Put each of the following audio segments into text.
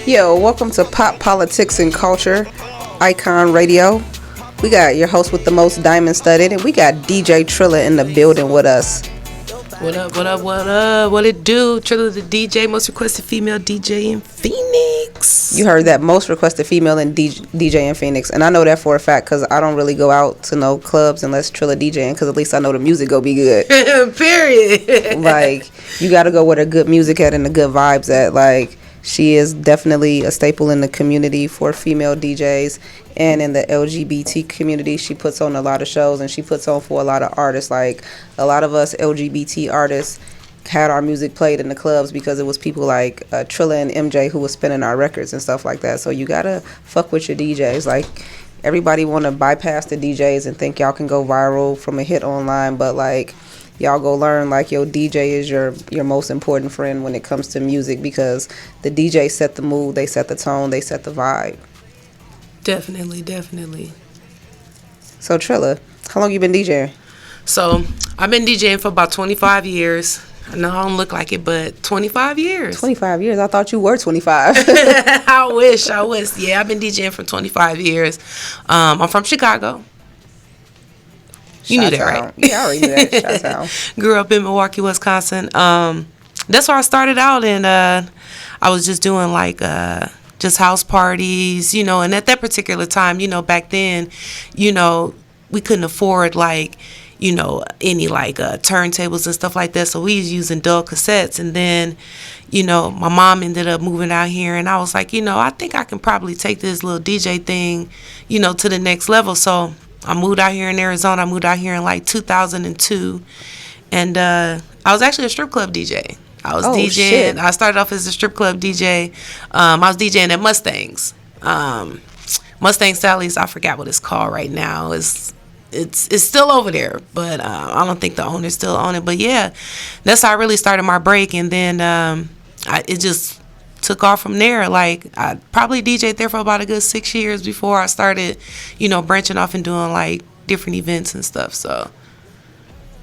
Yo, welcome to Pop Politics and Culture, IKON Radio. We got your host with the most diamond studded, and we got DJ Trilla in the building with us. What up, what up, what up? What it do? Trilla the DJ, most requested female DJ in Phoenix. You heard that, most requested female in DJ in Phoenix. And I know that for a fact because I don't really go out to no clubs unless Trilla DJing, because at least I know the music go be good. Period. Like, you got to go where the good music at and the good vibes at. Like, she is definitely a staple in the community for female DJs and in the LGBT community. She puts on a lot of shows and she puts on for a lot of artists. Like, a lot of us LGBT artists had our music played in the clubs because it was people like Trilla and MJ who was spinning our records and stuff like that. So you gotta fuck with your DJs. Like, everybody want to bypass the DJs and think y'all can go viral from a hit online, but like, y'all go learn like your DJ is your most important friend when it comes to music, because the DJ set the mood, they set the tone, they set the vibe. Definitely. So Trilla, how long you been DJing? So I've been DJing for about 25 years. I know I don't look like it, but 25 years. 25 years? I thought you were 25. I wish. Yeah, I've been DJing for 25 years. I'm from Chicago. You knew that, right? Yeah, I already knew that. Chi-town. Grew up in Milwaukee, Wisconsin. That's where I started out, and I was just doing like just house parties, you know. And at that particular time, you know, back then, you know, we couldn't afford like, you know, any like turntables and stuff like that. So we was using dull cassettes, and then, you know, my mom ended up moving out here, and I was like, you know, I think I can probably take this little DJ thing, you know, to the next level. So I moved out here in Arizona. I moved out here in like 2002, and I was actually a strip club DJ. I was DJing. Shit. I started off as a strip club DJ. I was DJing at Mustangs, Mustang Sally's. I forgot what it's called right now. It's still over there, but I don't think the owners still own it. But yeah, that's how I really started my break, and then it just took off from there. Like, I probably DJed there for about a good 6 years before I started, you know, branching off and doing like different events and stuff. So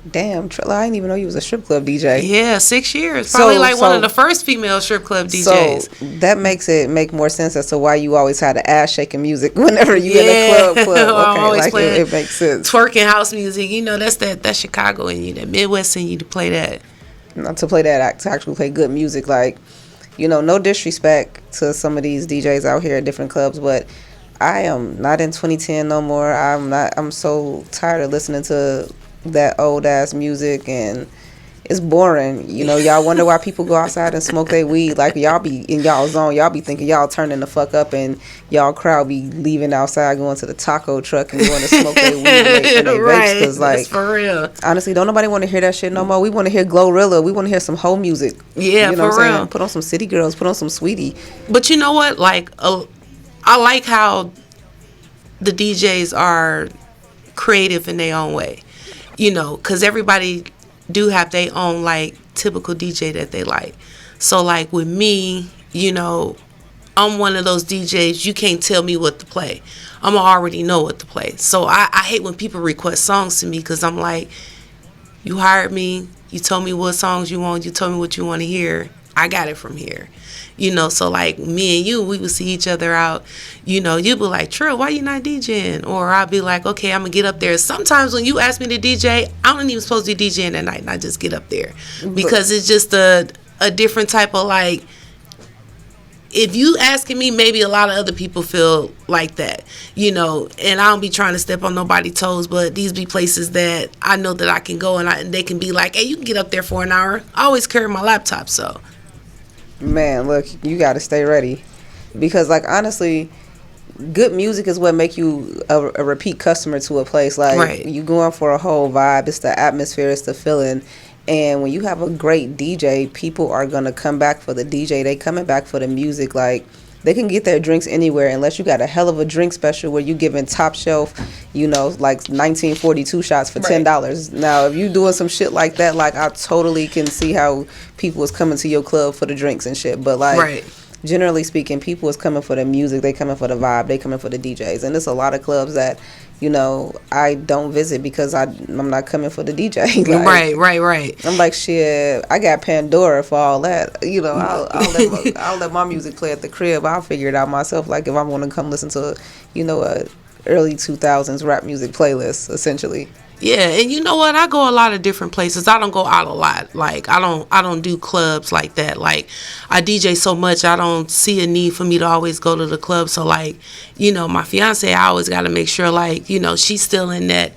damn, Trilla, I didn't even know you was a strip club DJ. Yeah, 6 years. Probably one of the first female strip club DJs. So that makes it make more sense as to why you always had the ass shaking music whenever you in a club. Okay, I'm always like playing it makes sense. Twerking house music, you know, that's Chicago in you, that Midwest in you to play that. Not to play that, to actually play good music. Like, you know, no disrespect to some of these DJs out here at different clubs, but I am not in 2010 no more. I'm so tired of listening to that old ass music, and it's boring. You know, y'all wonder why people go outside and smoke their weed. Like, y'all be in y'all zone, y'all be thinking y'all turning the fuck up, and y'all crowd be leaving outside going to the taco truck and going to smoke their weed and they right, vapes. Cause like, that's for real. Honestly, don't nobody want to hear that shit no more. We want to hear Glorilla. We want to hear some whole music. Yeah, you know for real. Put on some City Girls. Put on some Sweetie. But you know what? Like, I like how the DJs are creative in their own way. You know, because everybody do have their own, like, typical DJ that they like. So, like, with me, you know, I'm one of those DJs, you can't tell me what to play. I'm already know what to play. So, I hate when people request songs to me, because I'm like, you hired me, you told me what songs you want, you told me what you want to hear. I got it from here. You know, so like me and you, we would see each other out. You know, you'd be like, Trill, why you not DJing? Or I'd be like, okay, I'm going to get up there. Sometimes when you ask me to DJ, I don't even supposed to be DJing that night, and I just get up there. Because it's just a different type of, like, if you asking me, maybe a lot of other people feel like that, you know, and I don't be trying to step on nobody's toes, but these be places that I know that I can go, and they can be like, hey, you can get up there for an hour. I always carry my laptop, so. Man, look, you got to stay ready, because, like, honestly, good music is what make you a repeat customer to a place. Like, right. You going for a whole vibe. It's the atmosphere, it's the feeling. And when you have a great DJ, people are going to come back for the DJ. They coming back for the music. Like, they can get their drinks anywhere unless you got a hell of a drink special where you giving top shelf, you know, like 1942 shots for $10. Right. Now, if you doing some shit like that, like, I totally can see how people is coming to your club for the drinks and shit. But, like, right. generally speaking, people is coming for the music, they coming for the vibe, they coming for the DJs, and there's a lot of clubs that, I don't visit because I'm not coming for the DJ. Right. I'm like, shit, I got Pandora for all that. I'll let my music play at the crib. I'll figure it out myself. Like if I want to come listen to, a early 2000s rap music playlist, essentially. Yeah, and you know what? I go a lot of different places. I don't go out a lot. Like I don't do clubs like that. Like I DJ so much, I don't see a need for me to always go to the club. So like, my fiance, I always got to make sure like, she ain't still in that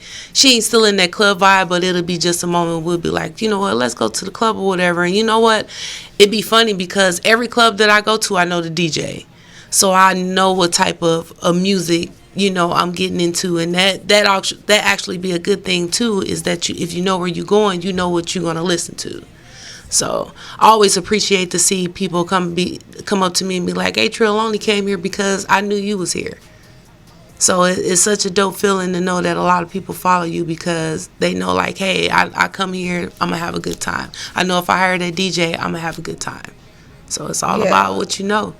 club vibe, but it'll be just a moment we'll be like, you know what, let's go to the club or whatever. And you know what? It'd be funny because every club that I go to, I know the DJ. So I know what type of music I'm getting into, and that actually be a good thing too, is that if you know where you're going, you know what you're going to listen to. So I always appreciate to see people come up to me and be like, hey, Trilla, only came here because I knew you was here. So it's such a dope feeling to know that a lot of people follow you because they know like, hey, I come here, I'm going to have a good time. I know if I hire that DJ, I'm going to have a good time. So it's all about what you know.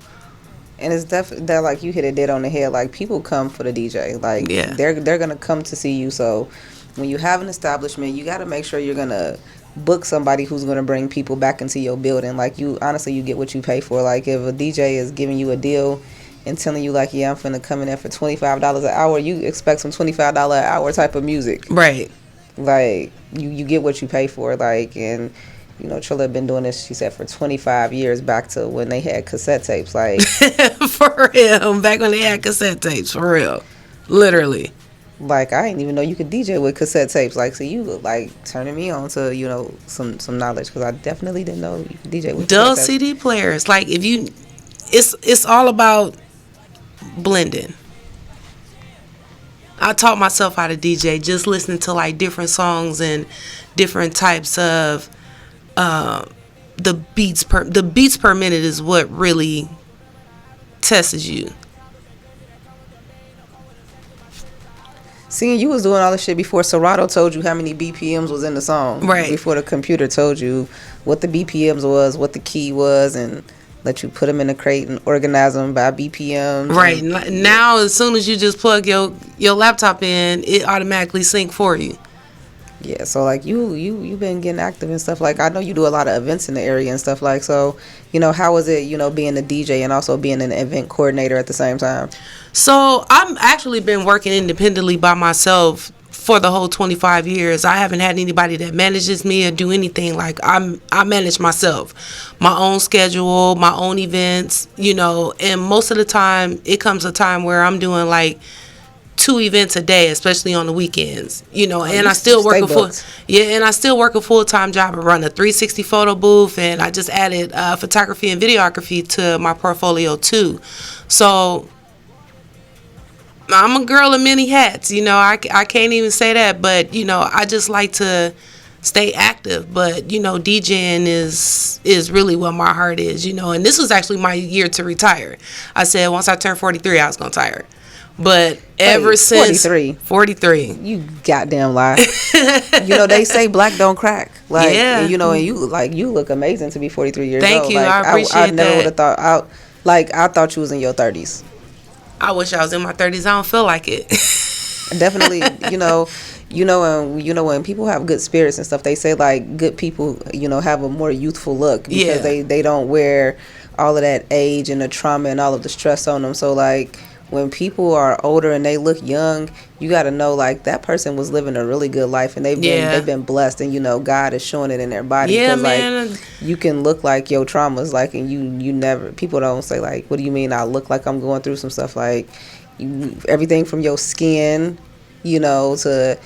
And it's definitely that, like, you hit it dead on the head. Like, people come for the DJ. Like, they're gonna come to see you. So when you have an establishment, you got to make sure you're gonna book somebody who's gonna bring people back into your building. Like, you get what you pay for. Like, if a DJ is giving you a deal and telling you like, yeah, I'm finna come in there for $25 an hour, you expect some $25 an hour type of music, right? Like, you get what you pay for. Like, and Trilla been doing this, she said, for 25 years, back to when they had cassette tapes. Like, for real, back when they had cassette tapes, for real, literally. Like, I didn't even know you could DJ with cassette tapes. Like, so you like turning me on to some knowledge, because I definitely didn't know you could DJ with those CD players. Like, it's all about blending. I taught myself how to DJ just listening to like different songs and different types of the beats per minute is what really tests you. Seeing you was doing all this shit before Serato told you how many BPMs was in the song. Right. Before the computer told you what the BPMs was, what the key was, and let you put them in a crate and organize them by BPMs. Right. Now, as soon as you just plug your laptop in, it automatically sync for you. Yeah, so like you been getting active and stuff. Like, I know you do a lot of events in the area and stuff. Like, so how was it being a DJ and also being an event coordinator at the same time? So I've actually been working independently by myself for the whole 25 years. I haven't had anybody that manages me or do anything. Like, I manage myself, my own schedule, my own events, and most of the time it comes a time where I'm doing like 2 events a day, especially on the weekends, and I still work I still work a full-time job and run a 360 photo booth, and I just added photography and videography to my portfolio too. So I'm a girl of many hats, I can't even say that, but I just like to stay active, but DJing is really what my heart is, and this was actually my year to retire. I said once I turned 43 I was gonna retire. But ever since 43, you goddamn lie. They say black don't crack. Like, yeah. And you look amazing to be 43 years old. Thank you. Like, I appreciate that. I never would have thought. I thought you was in your 30s. I wish I was in my 30s. I don't feel like it. Definitely, when people have good spirits and stuff, they say like good people, have a more youthful look because they don't wear all of that age and the trauma and all of the stress on them. So like, when people are older and they look young, you got to know like that person was living a really good life and they've been blessed, and God is showing it in their body. Yeah, man. Like, you can look like your traumas, like, and you never, people don't say like, what do you mean I look like I'm going through some stuff? Like, everything from your skin, to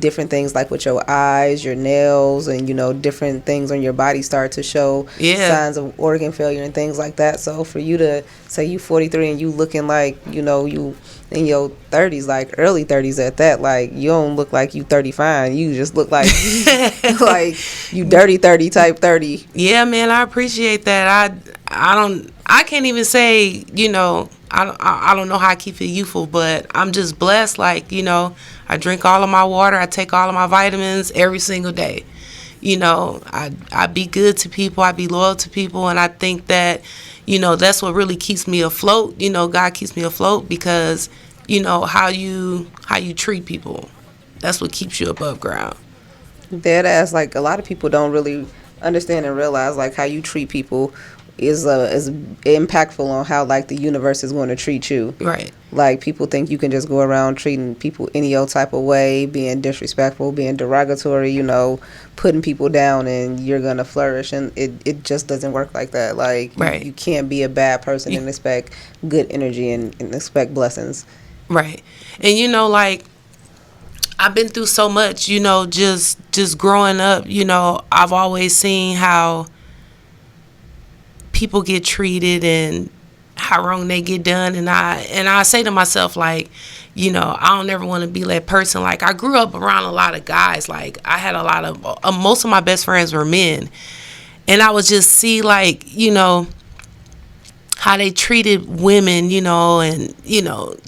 different things like with your eyes, your nails, and different things on your body start to show signs of organ failure and things like that. So for you to say you 43 and you looking like you in your 30s, like early 30s at that, like, you don't look like you 35. You just look like like you dirty 30 type 30. Yeah, man, I appreciate that. I can't even say, I don't know how I keep it youthful, but I'm just blessed. Like, I drink all of my water. I take all of my vitamins every single day. I be good to people, I be loyal to people, and I think that, that's what really keeps me afloat. God keeps me afloat because, how you treat people. That's what keeps you above ground. Dead ass. Like, a lot of people don't really understand and realize, like, how you treat people is impactful on how, like, the universe is going to treat you. Right. Like, people think you can just go around treating people any old type of way, being disrespectful, being derogatory, putting people down, and you're going to flourish. And it just doesn't work like that. Like, right. you can't be a bad person and expect good energy and expect blessings. Right. And, like, I've been through so much, just growing up, I've always seen how people get treated and how wrong they get done, and I say to myself, like, I don't ever want to be that person. Like, I grew up around a lot of guys. Like, I had a lot of most of my best friends were men, and I would just see, like, how they treated women, and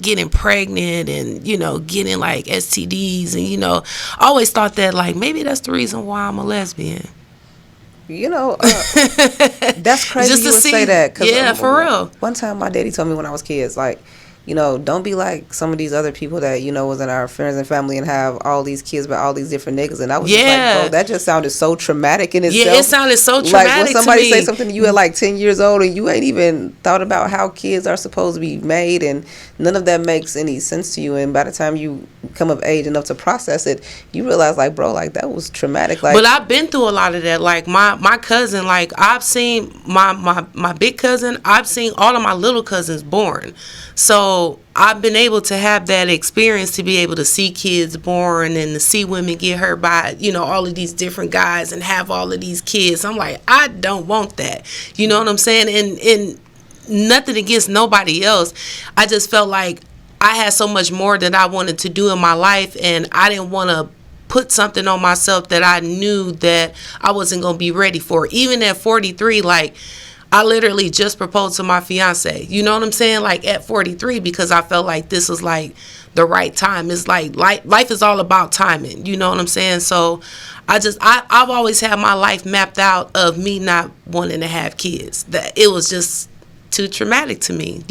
getting pregnant and getting like STDs, and I always thought that, like, maybe that's the reason why I'm a lesbian. That's crazy. Just you would say that. Yeah, for real. One time my daddy told me when I was kids, like, don't be like some of these other people that, was in our friends and family and have all these kids by all these different niggas. And I was just like, bro, that just sounded so traumatic in itself. Yeah, it sounded so traumatic. Like, when somebody say something to you at like 10 years old and you ain't even thought about how kids are supposed to be made, and none of that makes any sense to you. And by the time you come of age enough to process it, you realize, like, bro, like, that was traumatic. Like, but I've been through a lot of that. Like, my cousin, like, I've seen my big cousin, I've seen all of my little cousins born. So I've been able to have that experience to be able to see kids born and to see women get hurt by, all of these different guys and have all of these kids. I'm like, I don't want that. You know what I'm saying? And nothing against nobody else. I just felt like I had so much more that I wanted to do in my life, and I didn't want to put something on myself that I knew that I wasn't going to be ready for. Even at 43, like, I literally just proposed to my fiance. You know what I'm saying? Like, at 43, because I felt like this was like the right time. It's like life is all about timing. You know what I'm saying? So I've always had my life mapped out of me not wanting to have kids. That it was just too traumatic to me,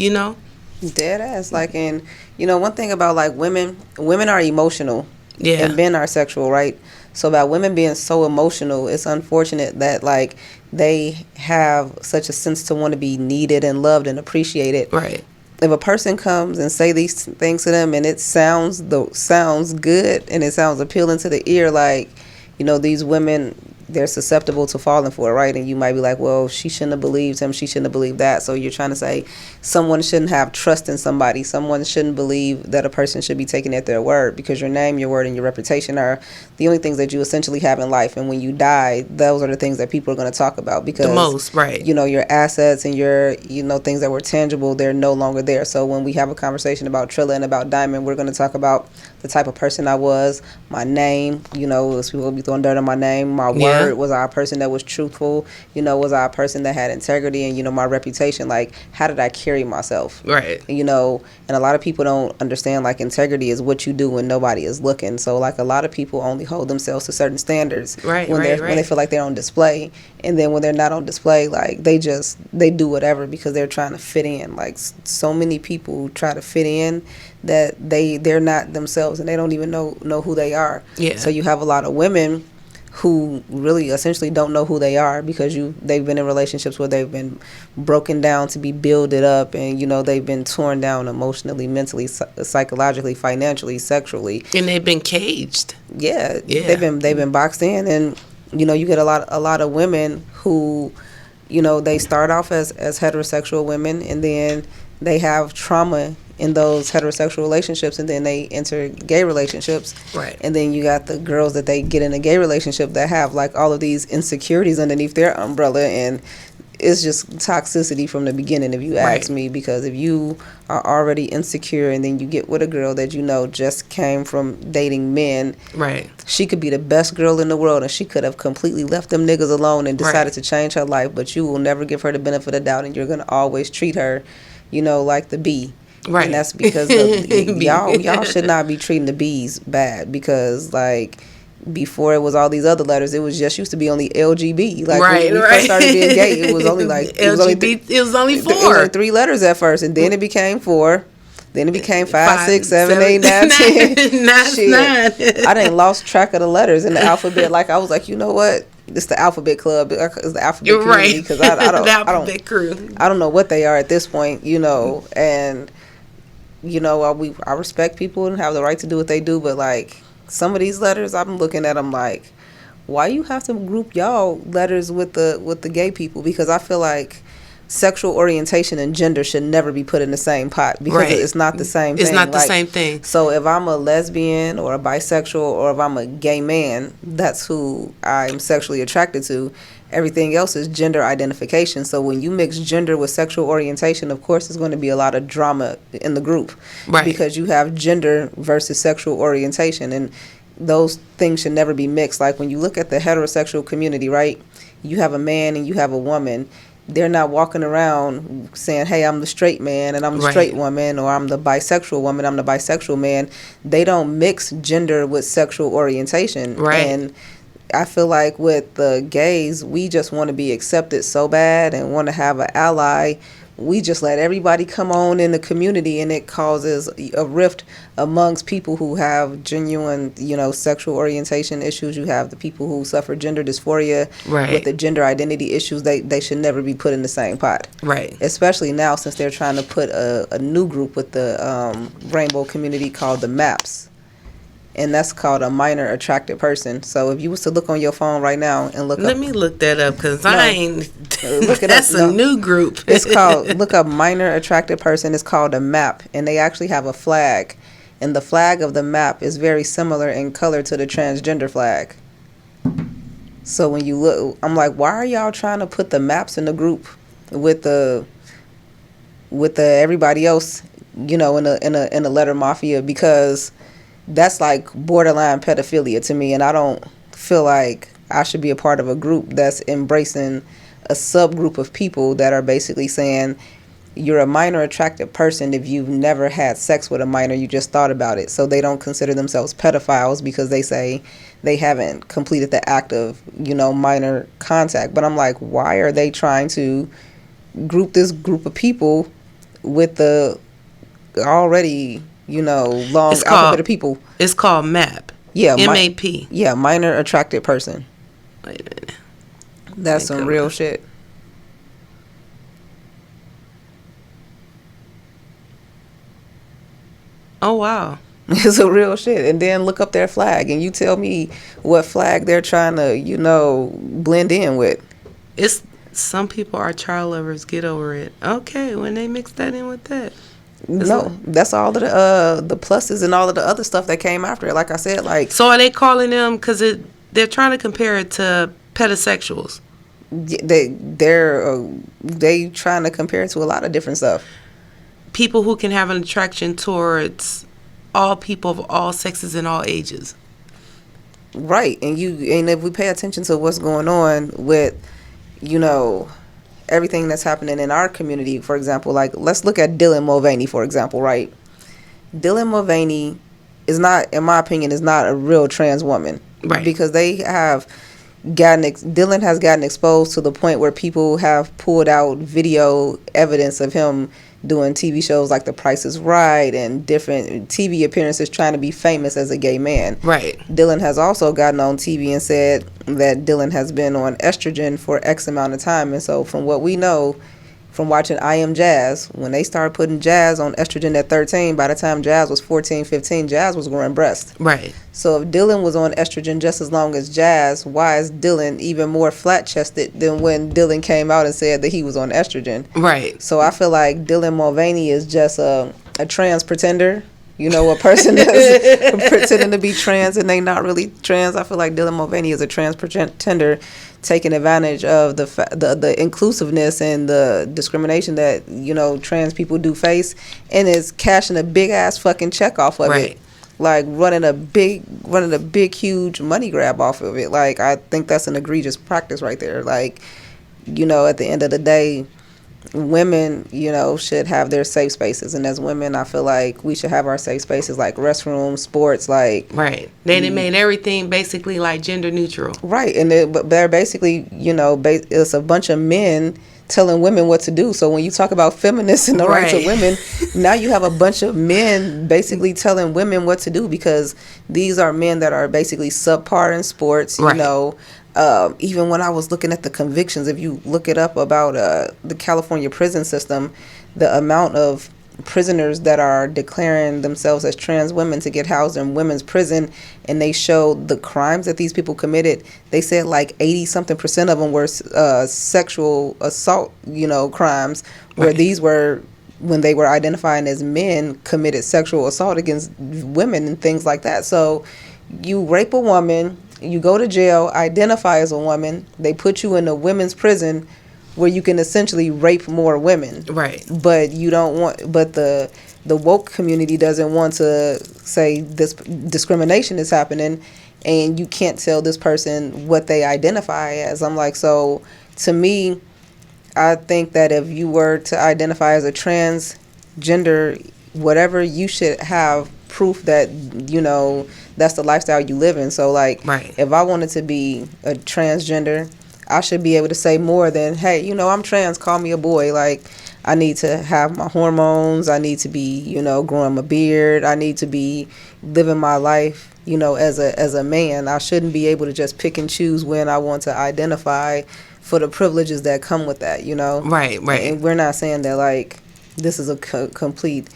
Dead ass. Like, and one thing about, like, women are emotional. Yeah. And men are sexual, right? So about women being so emotional, it's unfortunate that, like, they have such a sense to want to be needed and loved and appreciated. Right. If a person comes and say these things to them and it sounds good and it sounds appealing to the ear, like, these women, they're susceptible to falling for it, right? And you might be like, well, she shouldn't have believed him, she shouldn't have believed that. So you're trying to say someone shouldn't have trust in somebody, someone shouldn't believe that a person should be taken at their word, because your name, your word, and your reputation are the only things that you essentially have in life. And when you die, those are the things that people are going to talk about, because the most, right? Your assets and your things that were tangible, they're no longer there. So when we have a conversation about Trilla and about Dymond, we're going to talk about the type of person I was, my name, people will be throwing dirt on my name, my word. Was I a person that was truthful? Was I a person that had integrity? And, my reputation, like, how did I carry myself? Right. And a lot of people don't understand, like, integrity is what you do when nobody is looking. So, like, a lot of people only hold themselves to certain standards when they feel like they're on display. And then when they're not on display, like, they do whatever because they're trying to fit in. Like, so many people try to fit in that they're not themselves and they don't even know who they are. Yeah. So you have a lot of women who really essentially don't know who they are because they've been in relationships where they've been broken down to be builded up, and they've been torn down emotionally, mentally, psychologically, financially, sexually, and they've been caged. Yeah. They've been boxed in, and you get a lot of women who they start off as heterosexual women, and then they have trauma in those heterosexual relationships, and then they enter gay relationships. Right. And then you got the girls that they get in a gay relationship that have, like, all of these insecurities underneath their umbrella, and it's just toxicity from the beginning, if you ask me, because if you are already insecure and then you get with a girl that just came from dating men, right, she could be the best girl in the world and she could have completely left them niggas alone and decided to change her life, but you will never give her the benefit of the doubt, and you're going to always treat her, like the bee. Right. And that's because y'all should not be treating the bees bad, because, like, before it was all these other letters. It was just used to be only LGB. Like Right, when we right. first started being gay, it was only like LGBT. It was only it was 4. like 3 letters at first, and then it became 4. Then it became 5, 5, 6, 7, 8, 9, 10. 9. I didn't lost track of the letters in the alphabet. Like I was like, you know what? It's the alphabet club. It's the alphabet You're community right. because I don't The alphabet crew. I don't know what they are at this point, you know. And you know, I respect people and have the right to do what they do, but like some of these letters, I'm looking at them like, why you have to group y'all letters with the gay people? Because I feel like sexual orientation and gender should never be put in the same pot because it's not the same thing. It's not the same thing. So if I'm a lesbian or a bisexual or if I'm a gay man, that's who I'm sexually attracted to. Everything else is gender identification. So when you mix gender with sexual orientation, of course, there's going to be a lot of drama in the group. Right. Because you have gender versus sexual orientation, and those things should never be mixed. Like when you look at the heterosexual community, right? You have a man and you have a woman. They're not walking around saying, hey, I'm the straight man and I'm the straight woman, or I'm the bisexual woman, I'm the bisexual man. They don't mix gender with sexual orientation. Right. And I feel like with the gays, we just want to be accepted so bad and want to have an ally. We just let everybody come on in the community, and it causes a rift amongst people who have genuine, you know, sexual orientation issues. You have the people who suffer gender dysphoria with the gender identity issues. They should never be put in the same pot. Right. Especially now since they're trying to put a new group with the rainbow community called the MAPS. And that's called a minor attracted person. So if you was to look on your phone right now and look Let up, me look that up because I ain't. Look it That's up. a new group. It's called, look up minor attracted person. It's called a MAP, and they actually have a flag. And the flag of the MAP is very similar in color to the transgender flag. So when you look, I'm like, why are y'all trying to put the MAPs in the group with the everybody else, you know, in a letter mafia? Because that's like borderline pedophilia to me, and I don't feel like I should be a part of a group that's embracing a subgroup of people that are basically saying you're a minor attracted person if you've never had sex with a minor, you just thought about it. So they don't consider themselves pedophiles because they say they haven't completed the act of, you know, minor contact. But I'm like, why are they trying to group this group of people with the already, you know, long alphabet of people? It's called MAP. Yeah, MAP. Yeah, minor attracted person. Wait a minute. That's some real shit. Oh, wow. It's a real shit. And then look up their flag and you tell me what flag they're trying to, you know, blend in with. It's some people are child lovers. Get over it. Okay, when they mix that in with that. No, that's all of the pluses and all of the other stuff that came after it. Like I said, like. So are they calling them, because they're trying to compare it to pedosexuals? They trying to compare it to a lot of different stuff. People who can have an attraction towards all people of all sexes and all ages. Right, and if we pay attention to what's going on with, you know, everything that's happening in our community, for example, like let's look at Dylan Mulvaney, for example, right? Dylan Mulvaney is not, in my opinion, is not a real trans woman, right? Because they have Dylan has gotten exposed to the point where people have pulled out video evidence of him doing TV shows like The Price is Right and different TV appearances trying to be famous as a gay man. Right. Dylan has also gotten on TV and said that Dylan has been on estrogen for X amount of time. And so from what we know from watching I Am Jazz, when they started putting Jazz on estrogen at 13, by the time Jazz was 14, 15, Jazz was growing breast. Right. So if Dylan was on estrogen just as long as Jazz, why is Dylan even more flat-chested than when Dylan came out and said that he was on estrogen? Right. So I feel like Dylan Mulvaney is just a trans pretender. You know, a person that's pretending to be trans and they not really trans. I feel like Dylan Mulvaney is a trans pretender taking advantage of the inclusiveness and the discrimination that, you know, trans people do face, and is cashing a big ass fucking check off of it. Like running a big huge money grab off of it. Like I think that's an egregious practice right there. Like, you know, at the end of the day, women, should have their safe spaces, and as women, I feel like we should have our safe spaces, like restrooms, sports, like Right. They made everything basically like gender neutral. right, and but they're basically, it's a bunch of men telling women what to do. So when you talk about feminists and the rights of women, now you have a bunch of men basically telling women what to do, because these are men that are basically subpar in sports. Even when I was looking at the convictions, if you look it up about the California prison system, the amount of prisoners that are declaring themselves as trans women to get housed in women's prison, and they showed the crimes that these people committed, they said like 80-something% of them were sexual assault, crimes, where these were, when they were identifying as men, committed sexual assault against women and things like that. So you rape a woman, you go to jail, identify as a woman, they put you in a women's prison where you can essentially rape more women. Right. But the woke community doesn't want to say this discrimination is happening, and you can't tell this person what they identify as. I'm like, so to me, I think that if you were to identify as a transgender, whatever, you should have proof that, that's the lifestyle you live in. So like, if I wanted to be a transgender, I should be able to say more than, hey, I'm trans, call me a boy. Like, I need to have my hormones. I need to be, growing my beard. I need to be living my life, as a man. I shouldn't be able to just pick and choose when I want to identify for the privileges that come with that, Right. And we're not saying that, like, this is a complete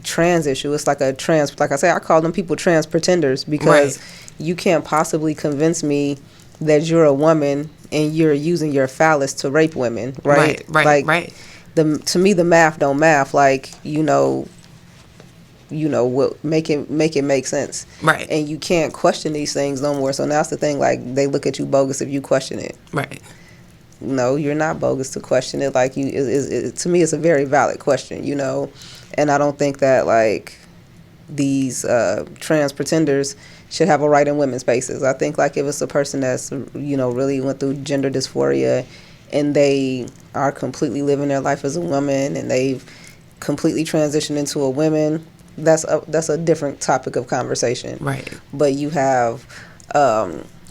trans issue. It's like a trans, like I say, I call them people trans pretenders, because you can't possibly convince me that you're a woman and you're using your phallus to rape women, right? To me, the math don't math. Like, what make it make sense, right? And you can't question these things no more. So now that's the thing. Like, they look at you bogus if you question it, right? No, you're not bogus to question it. Like, to me, it's a very valid question, and I don't think that, like, these trans pretenders should have a right in women's spaces. I think, like, if it's a person that's, really went through gender dysphoria and they are completely living their life as a woman and they've completely transitioned into a woman, that's a different topic of conversation. Right. But you have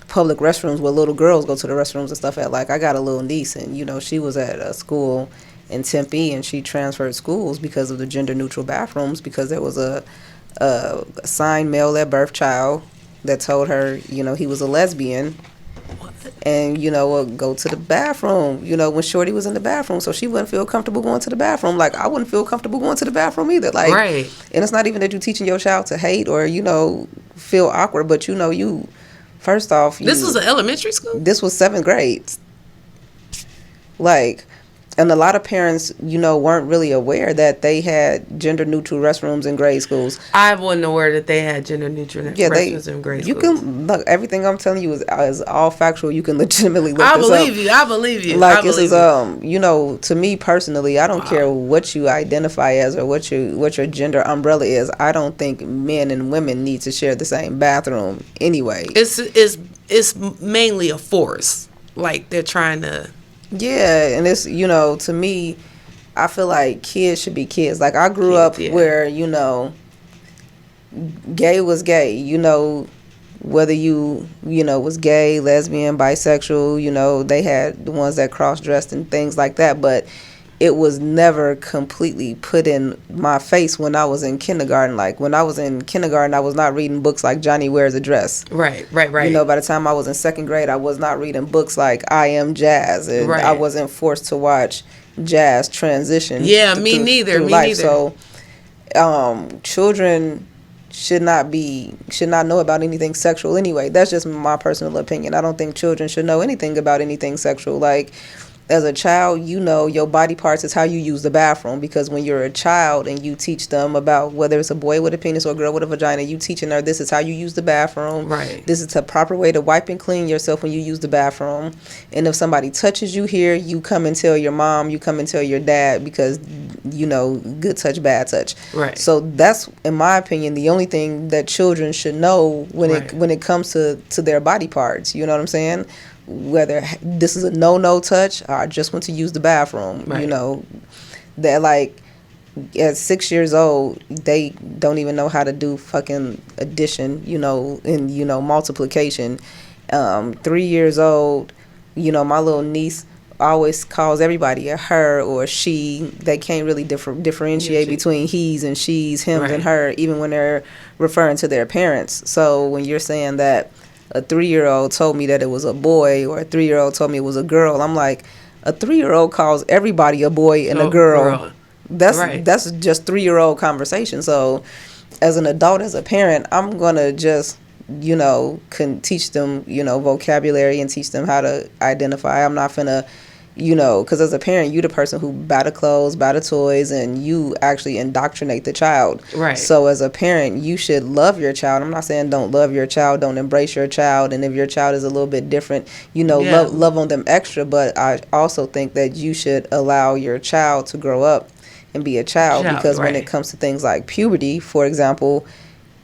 public restrooms where little girls go to the restrooms and stuff. Like, I got a little niece, and, she was at a school in Tempe, and she transferred schools because of the gender neutral bathrooms, because there was a assigned male at birth child that told her, he was a lesbian. What? And, would go to the bathroom, when Shorty was in the bathroom. So she wouldn't feel comfortable going to the bathroom. Like, I wouldn't feel comfortable going to the bathroom either. Like, right. And it's not even that you're teaching your child to hate or, feel awkward. But, first off. This was an elementary school? This was 7th grade. Like, and a lot of parents, weren't really aware that they had gender-neutral restrooms in grade schools. I wasn't aware that they had gender-neutral restrooms in grade schools. You can, look, everything I'm telling you is all factual. You can legitimately look this up. I believe you. Like, this is, to me personally, I don't care what you identify as or what your gender umbrella is. I don't think men and women need to share the same bathroom anyway. It's mainly a force. Like, they're trying to... Yeah, and it's, to me, I feel like kids should be kids. Like, I grew up where, gay was gay, whether you was gay, lesbian, bisexual, they had the ones that cross-dressed and things like that, but it was never completely put in my face when I was in kindergarten. Like, when I was in kindergarten, I was not reading books like Johnny Wears a Dress. Right. By the time I was in 2nd grade, I was not reading books like I Am Jazz. And I wasn't forced to watch jazz transition. Yeah, me neither. So, children should not know about anything sexual anyway. That's just my personal opinion. I don't think children should know anything about anything sexual. Like, as a child, your body parts is how you use the bathroom, because when you're a child and you teach them about whether it's a boy with a penis or a girl with a vagina, you teaching her this is how you use the bathroom. Right. This is the proper way to wipe and clean yourself when you use the bathroom. And if somebody touches you here, you come and tell your mom, you come and tell your dad, because, good touch, bad touch. Right. So that's, in my opinion, the only thing that children should know when it comes to their body parts. You know what I'm saying? Whether this is a no touch or I just want to use the bathroom, that like at 6 years old they don't even know how to do fucking addition, and multiplication. 3 years old, my little niece always calls everybody a her or she. They can't really differentiate between he's and she's, hims and her, even when they're referring to their parents. So when you're saying that a 3-year-old told me that it was a boy, or a 3-year-old told me it was a girl, I'm like, a 3-year-old calls everybody a boy and a girl. That's just 3-year-old conversation. So as an adult, as a parent, I'm gonna just can teach them vocabulary and teach them how to identify. I'm not finna because as a parent, you the person who buy the clothes, buy the toys, and you actually indoctrinate the child. Right. So as a parent, you should love your child. I'm not saying don't love your child, don't embrace your child, and if your child is a little bit different, love on them extra. But I also think that you should allow your child to grow up and be a child, because when it comes to things like puberty, for example,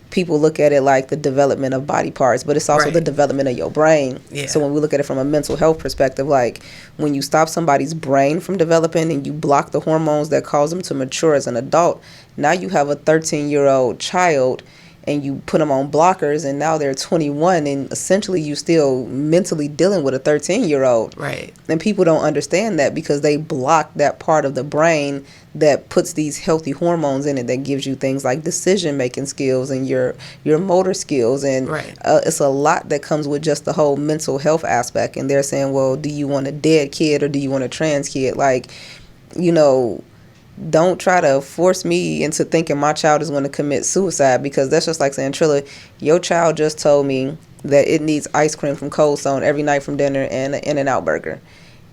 people look at it like the development of body parts, but it's also the development of your brain. Yeah. So when we look at it from a mental health perspective, like when you stop somebody's brain from developing and you block the hormones that cause them to mature as an adult, now you have a 13-year-old child and you put them on blockers, and now they're 21, and essentially you still mentally dealing with a 13-year-old. Right. And people don't understand that because they block that part of the brain that puts these healthy hormones in it that gives you things like decision-making skills and your motor skills. And it's a lot that comes with just the whole mental health aspect. And they're saying, well, do you want a dead kid or do you want a trans kid? Like, don't try to force me into thinking my child is going to commit suicide, because that's just like saying, Trilla, your child just told me that it needs ice cream from Cold Stone every night from dinner and an In-N-Out burger.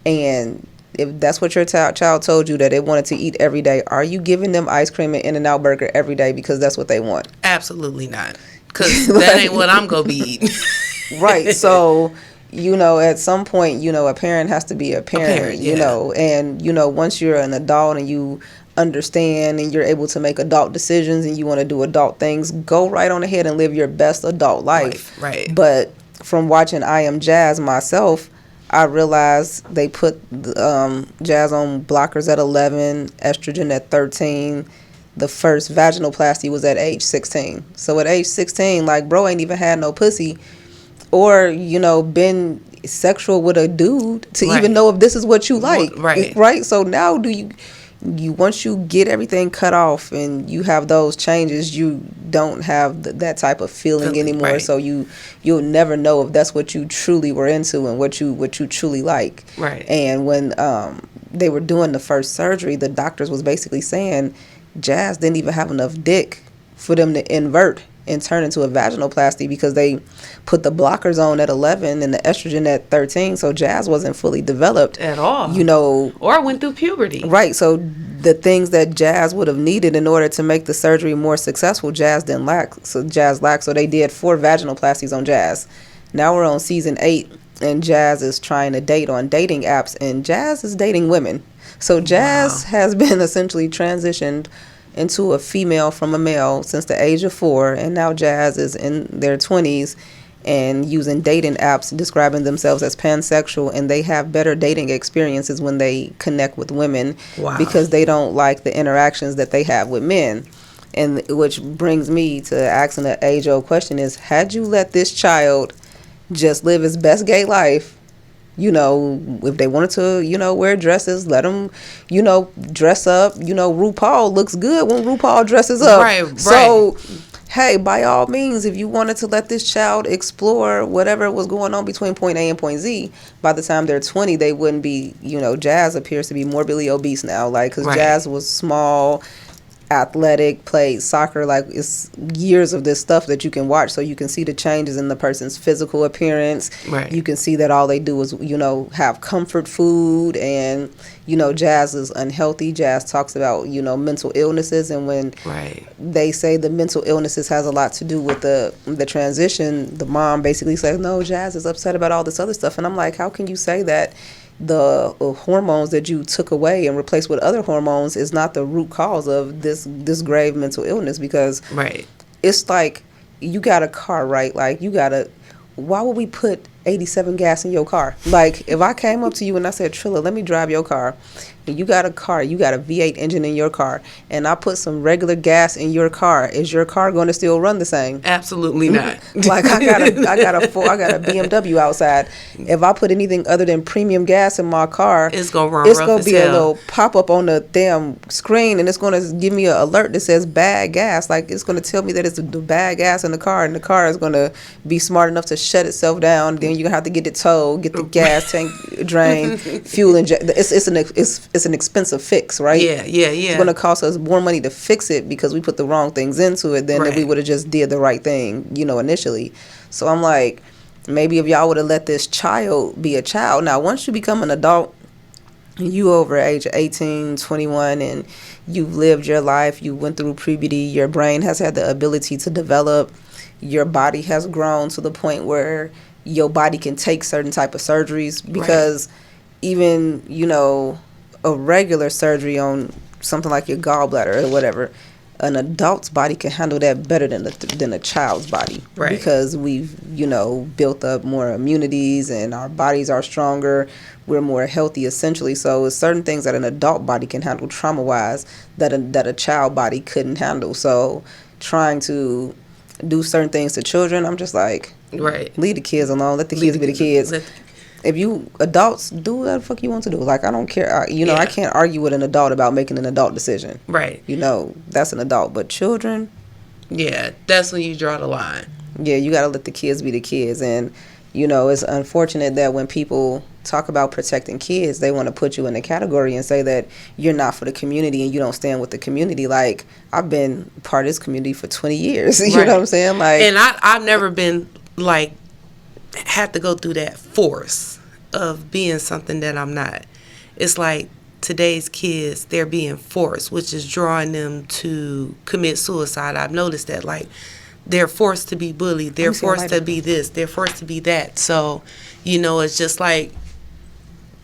And if that's what your child told you that they wanted to eat every day, are you giving them ice cream and In-N-Out burger every day because that's what they want? Absolutely not. Because that ain't what I'm going to be eating. Right. So, at some point, a parent has to be a parent, and, once you're an adult and you understand and you're able to make adult decisions and you want to do adult things, go right on ahead and live your best adult life. Right. But from watching I Am Jazz myself, I realized they put Jazz on blockers at 11, estrogen at 13. The first vaginoplasty was at age 16. So at age 16, like, bro ain't even had no pussy or, been sexual with a dude to even know if this is what you like. Right. So now you once you get everything cut off and you have those changes, you don't have that type of feeling anymore. So you'll never know if that's what you truly were into and what you truly like. Right. And when they were doing the first surgery, the doctors was basically saying Jazz didn't even have enough dick for them to invert and turn into a vaginoplasty, because they put the blockers on at 11 and the estrogen at 13, so Jazz wasn't fully developed at all, or went through puberty. Right. So the things that Jazz would have needed in order to make the surgery more successful, Jazz didn't lack. So Jazz lacked. So they did 4 vaginoplasties on Jazz. Now we're on season 8, and Jazz is trying to date on dating apps, and Jazz is dating women. So Jazz has been essentially transitioned into a female from a male since the age of 4, and now Jazz is in their 20s and using dating apps, describing themselves as pansexual, and they have better dating experiences when they connect with women because they don't like the interactions that they have with men. And which brings me to asking the age-old question is, had you let this child just live his best gay life, if they wanted to, wear dresses, let them, dress up. RuPaul looks good when RuPaul dresses up. Right. So, hey, by all means, if you wanted to let this child explore whatever was going on between point A and point Z, by the time they're 20, they wouldn't be, Jazz appears to be morbidly obese now, like, because Jazz was small, athletic, played soccer. Like, it's years of this stuff that you can watch, so you can see the changes in the person's physical appearance. Right. You can see that all they do is have comfort food, and Jazz is unhealthy. Jazz talks about mental illnesses, and when they say the mental illnesses has a lot to do with the transition, the mom basically says, no, Jazz is upset about all this other stuff. And I'm like, how can you say that the hormones that you took away and replaced with other hormones is not the root cause of this grave mental illness? Because it's like, you got a car, right? Like, why would we put 87 gas in your car. Like, if I came up to you and I said, Trilla, let me drive your car, and you got a V8 engine in your car, and I put some regular gas in your car, is your car going to still run the same? Absolutely not. Like, I got a BMW outside. If I put anything other than premium gas in my car, It's gonna run it's rough gonna as be a hell. little pop up on the damn screen, and it's gonna give me an alert that says bad gas. Like, it's gonna tell me that it's the bad gas in the car, and the car is gonna be smart enough to shut itself down. Then you're gonna have to get it towed, get the gas tank drained, fuel inject. It's an expensive fix, right? Yeah. It's gonna cost us more money to fix it because we put the wrong things into it than if we Right. would have just did the right thing, initially. So I'm like, maybe if y'all would have let this child be a child. Now, once you become an adult, you over age 18, 21, and you've lived your life, you went through puberty, your brain has had the ability to develop, your body has grown to the point where your body can take certain type of surgeries, because even, a regular surgery on something like your gallbladder or whatever, an adult's body can handle that better than a child's body, Right. because we've built up more immunities and our bodies are stronger, we're more healthy essentially. So it's certain things that an adult body can handle trauma wise that a child body couldn't handle. So trying to do certain things to children, I'm just like, Right. leave the kids alone, let the kids be the kids. If you adults, do whatever the fuck you want to do. Like, I don't care. I can't argue with an adult about making an adult decision. Right. That's an adult. But children, Yeah, that's when you draw the line. yeah, you got to let the kids be the kids. And, it's unfortunate that when people talk about protecting kids, they want to put you in a category and say that you're not for the community and you don't stand with the community. Like, I've been part of this community for 20 years. You know what I'm saying? Like, And I've never been, like, had to go through that force of being something that I'm not. It's like today's kids, they're being forced, which is drawing them to commit suicide. I've noticed that, like, they're forced to be bullied, they're forced to be this, they're forced to be that. So, it's just like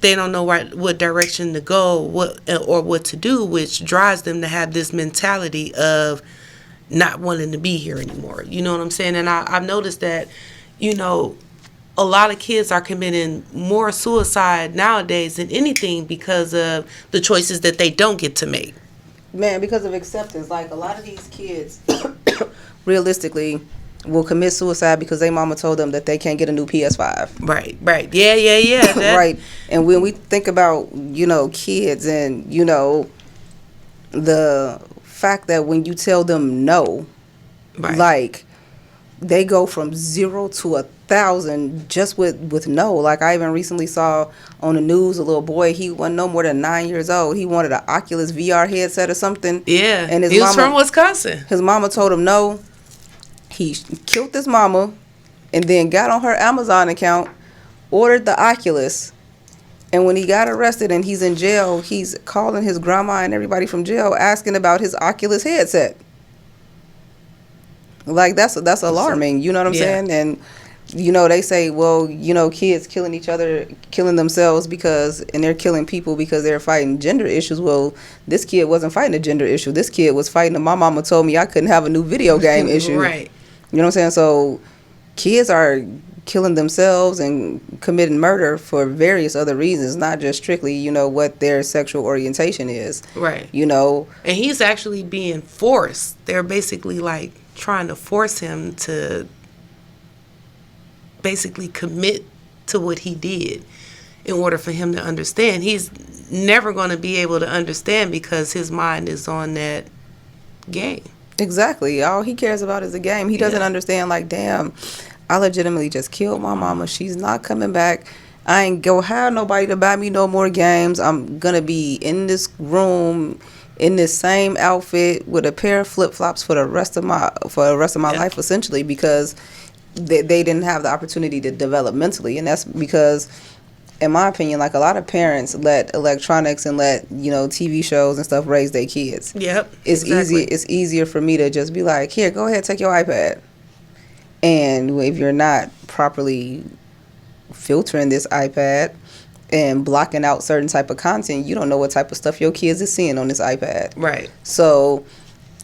they don't know what direction to go, what to do, which drives them to have this mentality of not wanting to be here anymore. You know what I'm saying? And I've noticed that, a lot of kids are committing more suicide nowadays than anything because of the choices that they don't get to make. Man, because of acceptance. Like, a lot of these kids, realistically, will commit suicide because their mama told them that they can't get a new PS5. Right. Yeah. Right. And when we think about, kids and, the fact that when you tell them no, Right. like, they go from 0 to 1,000 just with no. Like, I even recently saw on the news a little boy, he wasn't no more than 9 years old. He wanted an Oculus VR headset or something. Yeah. And he was from Wisconsin. His mama told him no. He killed his mama and then got on her Amazon account, ordered the Oculus. And when he got arrested and he's in jail, he's calling his grandma and everybody from jail asking about his Oculus headset. Like, that's alarming. You know what I'm saying? And, they say, well, kids killing each other, killing themselves and they're killing people because they're fighting gender issues. Well, this kid wasn't fighting a gender issue. This kid was fighting my mama told me I couldn't have a new video game issue. Right. You know what I'm saying? So kids are killing themselves and committing murder for various other reasons, not just strictly, what their sexual orientation is. Right. And he's actually being forced. They're basically, like, trying to force him to basically commit to what he did in order for him to understand. He's never going to be able to understand because his mind is on that game. Exactly. All he cares about is the game. He doesn't understand, like, damn, I legitimately just killed my mama. She's not coming back. I ain't go have nobody to buy me no more games. I'm going to be in this room in this same outfit with a pair of flip-flops for the rest of my life, essentially, because they didn't have the opportunity to develop mentally. And that's because, in my opinion, like, a lot of parents let electronics and let TV shows and stuff raise their kids. Yep. It's easier for me to just be like, here, go ahead, take your iPad. And if you're not properly filtering this iPad and blocking out certain type of content, you don't know what type of stuff your kids is seeing on this iPad. Right. So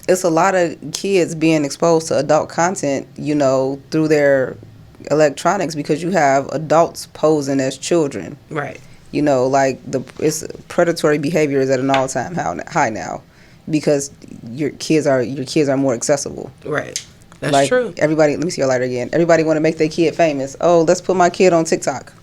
it's a lot of kids being exposed to adult content, through their electronics because you have adults posing as children. Right. You know, like it's predatory behavior is at an all-time high now because your kids are more accessible. Right. That's like, true. Everybody, let me see your lighter again. Everybody want to make their kid famous. Oh, let's put my kid on TikTok.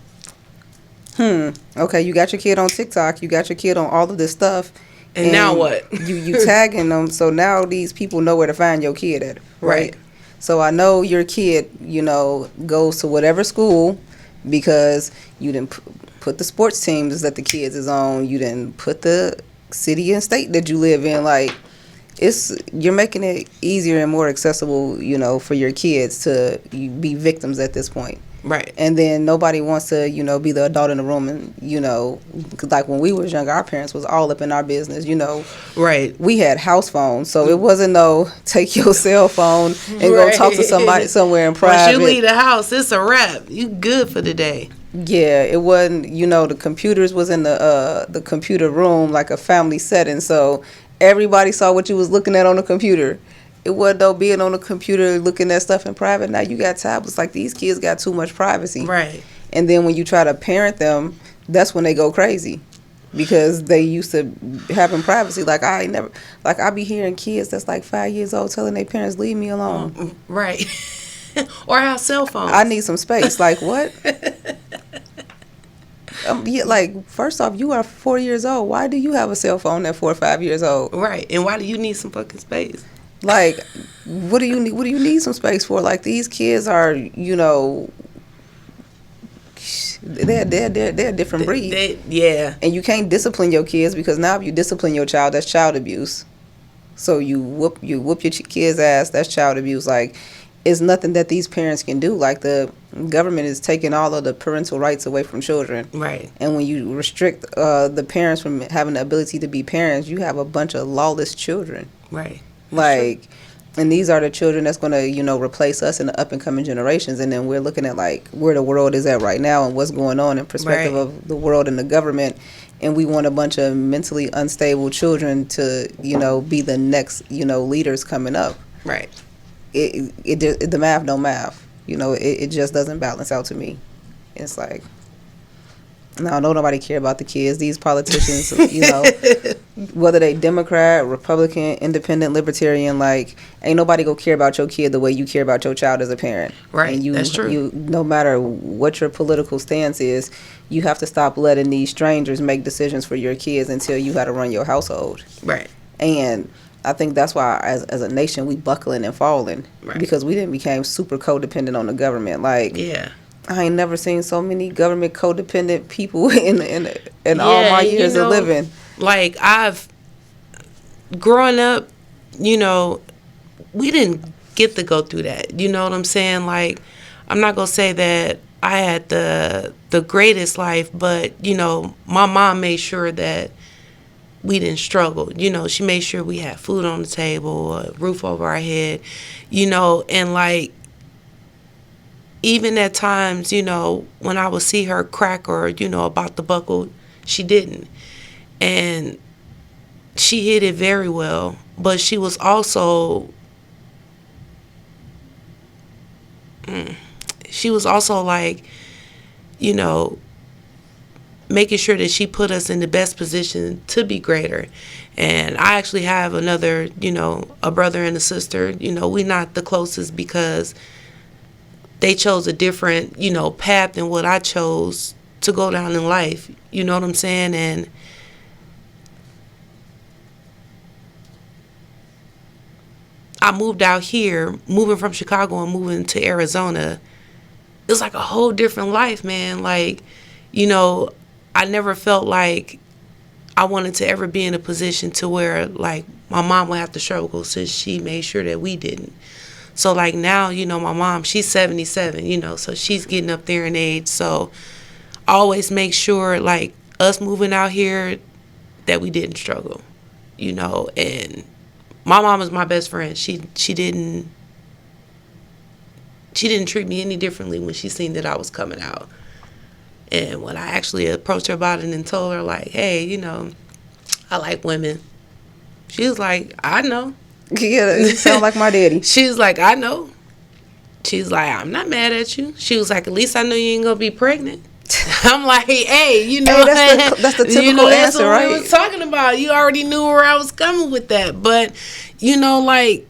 Okay, you got your kid on TikTok. You got your kid on all of this stuff. And now what? you tagging them, so now these people know where to find your kid at, right? So I know your kid, you know, goes to whatever school because you didn't put the sports teams that the kids is on. You didn't put the city and state that you live in. Like, you're making it easier and more accessible, you know, for your kids to be victims at this point. Right. And then nobody wants to, you know, be the adult in the room. And, you know, like when we was younger, our parents was all up in our business, you know. Right. We had house phones, so it wasn't no take your cell phone and go talk to somebody somewhere in private. Once you leave the house, it's a wrap. You good for the day. Yeah, it wasn't, you know, the computers was in the computer room, like a family setting, so everybody saw what you was looking at on the computer. It wasn't though being on the computer looking at stuff in private. Now you got tablets. Like, these kids got too much privacy. Right. And then when you try to parent them, that's when they go crazy. Because they used to having privacy. Like, I be hearing kids that's like 5 years old telling their parents, leave me alone. Right. Or have cell phones. I need some space. Like, what? Yeah, like, first off, you are 4 years old. Why do you have a cell phone at 4 or 5 years old? Right. And why do you need some fucking space? Like, what do you need some space for? Like, these kids are, you know, they're a different breed. Yeah. And you can't discipline your kids, because now if you discipline your child, that's child abuse. So you whoop your kid's ass, that's child abuse. Like, it's nothing that these parents can do. Like, the government is taking all of the parental rights away from children. Right. And when you restrict the parents from having the ability to be parents, you have a bunch of lawless children. Right. Like, and these are the children that's going to, you know, replace us in the up and coming generations. And then we're looking at, like, where the world is at right now and what's going on in perspective of the world and the government. And we want a bunch of mentally unstable children to, you know, be the next, you know, leaders coming up. Right. The math don't math. You know, it just doesn't balance out to me. It's like, no, don't nobody care about the kids. These politicians, you know, whether they Democrat, Republican, Independent, Libertarian, like, ain't nobody gonna care about your kid the way you care about your child as a parent. Right, and that's true. You, no matter what your political stance is, you have to stop letting these strangers make decisions for your kids until you had to run your household. Right. And I think that's why, as a nation, we buckling and falling. Right. Because we didn't became super codependent on the government. Like, yeah. I ain't never seen so many government codependent people in all my years of living. Like, growing up, you know, we didn't get to go through that. You know what I'm saying? Like, I'm not going to say that I had the greatest life, but, you know, my mom made sure that we didn't struggle. You know, she made sure we had food on the table, a roof over our head, you know, and, like, even at times, you know, when I would see her crack or, you know, about to buckle, she didn't. And she hid it very well. But she was also, like, you know, making sure that she put us in the best position to be greater. And I actually have another, you know, a brother and a sister. You know, we're not the closest because they chose a different, you know, path than what I chose to go down in life. You know what I'm saying? And I moved out here, moving from Chicago and moving to Arizona. It was like a whole different life, man. Like, you know, I never felt like I wanted to ever be in a position to where, like, my mom would have to struggle, since she made sure that we didn't. So, like, now, you know, my mom, she's 77, you know, so she's getting up there in age. So I always make sure, like, us moving out here, that we didn't struggle, you know. And my mom is my best friend. She didn't treat me any differently when she seen that I was coming out. And when I actually approached her about it and told her, like, hey, you know, I like women, she was like, I know. Yeah, you sound like my daddy. She was like, I know. She's like, I'm not mad at you. She was like, at least I know you ain't gonna be pregnant. I'm like, hey, you know, hey, that's the typical you know, that's answer, what right? we was talking about. You already knew where I was coming with that. But, you know, like,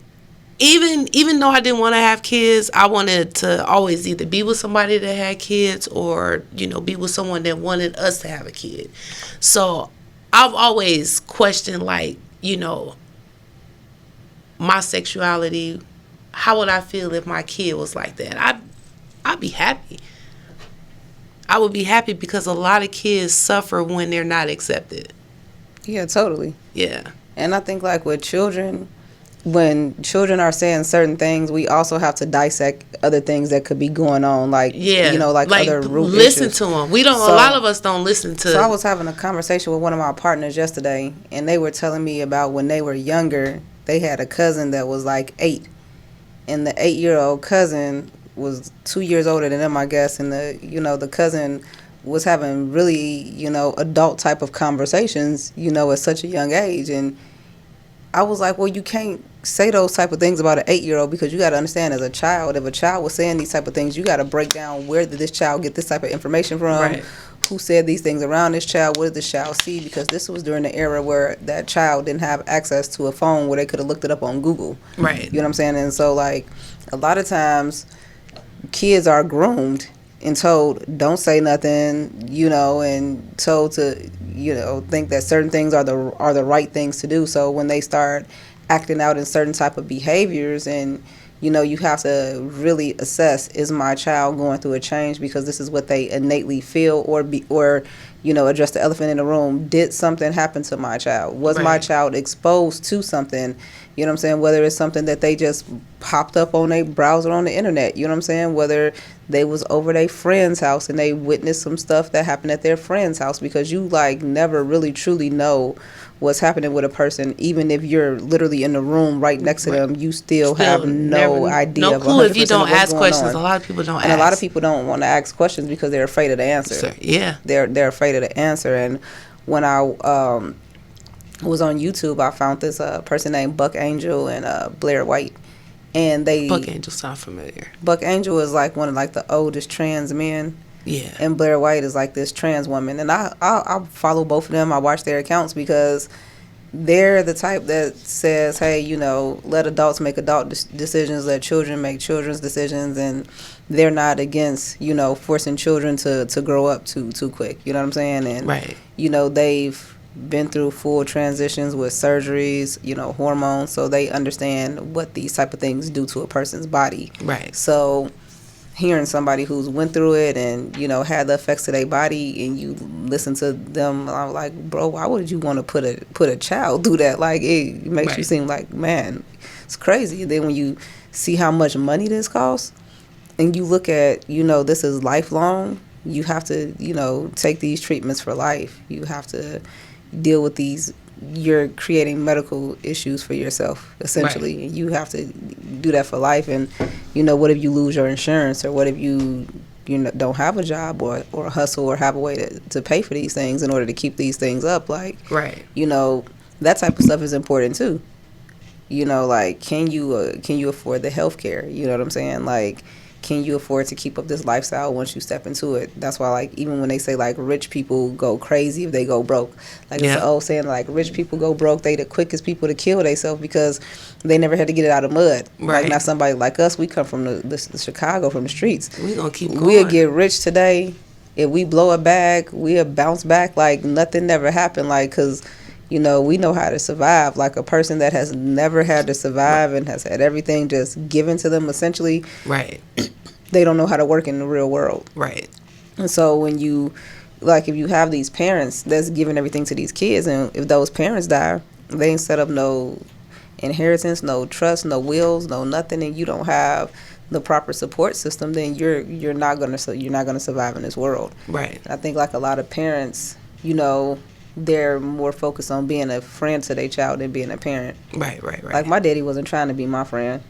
even though I didn't want to have kids, I wanted to always either be with somebody that had kids or, you know, be with someone that wanted us to have a kid. So I've always questioned, like, you know, my sexuality. How would I feel if my kid was like that? I'd be happy. I would be happy because a lot of kids suffer when they're not accepted. Yeah, totally. Yeah. And I think, like, with children, when children are saying certain things, we also have to dissect other things that could be going on, like, yeah, you know, like other root listen issues. to them. We don't. So, a lot of us don't listen to. So I was having a conversation with one of my partners yesterday, and they were telling me about when they were younger, they had a cousin that was like 8, and the 8-year-old cousin was 2 years older than them, I guess, and the cousin was having really, you know, adult type of conversations, you know, at such a young age. And I was like, well, you can't say those type of things about an 8-year-old, because you got to understand, as a child, if a child was saying these type of things, you got to break down, where did this child get this type of information from? Right. Who said these things around this child? What did this child see? Because this was during the era where that child didn't have access to a phone where they could have looked it up on Google. Right. You know what I'm saying? And so, like, a lot of times kids are groomed and told, don't say nothing, you know, and told to, you know, think that certain things are the right things to do. So when they start acting out in certain type of behaviors, and, you know, you have to really assess, is my child going through a change because this is what they innately feel, or you know, address the elephant in the room. Did something happen to my child? Was my child exposed to something? You know what I'm saying? Whether it's something that they just popped up on a browser on the internet, you know what I'm saying? Whether they was over their friend's house and they witnessed some stuff that happened at their friend's house, because you, like, never really truly know what's happening with a person. Even if you're literally in the room right next to them, you still have no idea. No of clue if you 100% don't of what's ask going questions. on. A lot of people don't ask. And a lot of people don't want to ask questions because they're afraid of the answer. So, yeah. They're afraid of the answer. And when I was on YouTube, I found this person named Buck Angel and Blair White. And Buck Angel sound familiar. Buck Angel is like one of, like, the oldest trans men. Yeah. And Blair White is like this trans woman. And I follow both of them. I watch their accounts because they're the type that says, hey, you know, let adults make adult decisions, let children make children's decisions, and they're not against, you know, forcing children to grow up too quick. You know what I'm saying? And, you know, they've been through full transitions with surgeries, you know, hormones, so they understand what these type of things do to a person's body. Right. So hearing somebody who's went through it and, you know, had the effects to their body, and you listen to them, I'm like, bro, why would you want to put a child through that? Like, it makes you seem like, man, it's crazy. And then when you see how much money this costs, and you look at, you know, this is lifelong, you have to, you know, take these treatments for life. You have to deal with these. You're creating medical issues for yourself, essentially. And you have to do that for life. And, you know, what if you lose your insurance, or what if you know, don't have a job or hustle or have a way to pay for these things in order to keep these things up? Like, you know, that type of stuff is important too. You know, like, can you afford the health care? You know what I'm saying? Like, can you afford to keep up this lifestyle once you step into it? That's why, like, even when they say, like, rich people go crazy if they go broke. Like, it's an old saying, like, rich people go broke. They the quickest people to kill themselves because they never had to get it out of mud. Right. Like, not somebody like us. We come from the Chicago, from the streets. We gonna keep going. We'll get rich today. If we blow a bag, we'll bounce back like nothing never happened. Like, because, you know, we know how to survive. Like, a person that has never had to survive and has had everything just given to them, essentially. Right. They don't know how to work in the real world. Right. And so when you, like, if you have these parents that's giving everything to these kids, and if those parents die, they ain't set up no inheritance, no trust, no wills, no nothing, and you don't have the proper support system, then you're not gonna survive in this world. Right. I think, like, a lot of parents, you know, they're more focused on being a friend to their child than being a parent. Right. Like, my daddy wasn't trying to be my friend.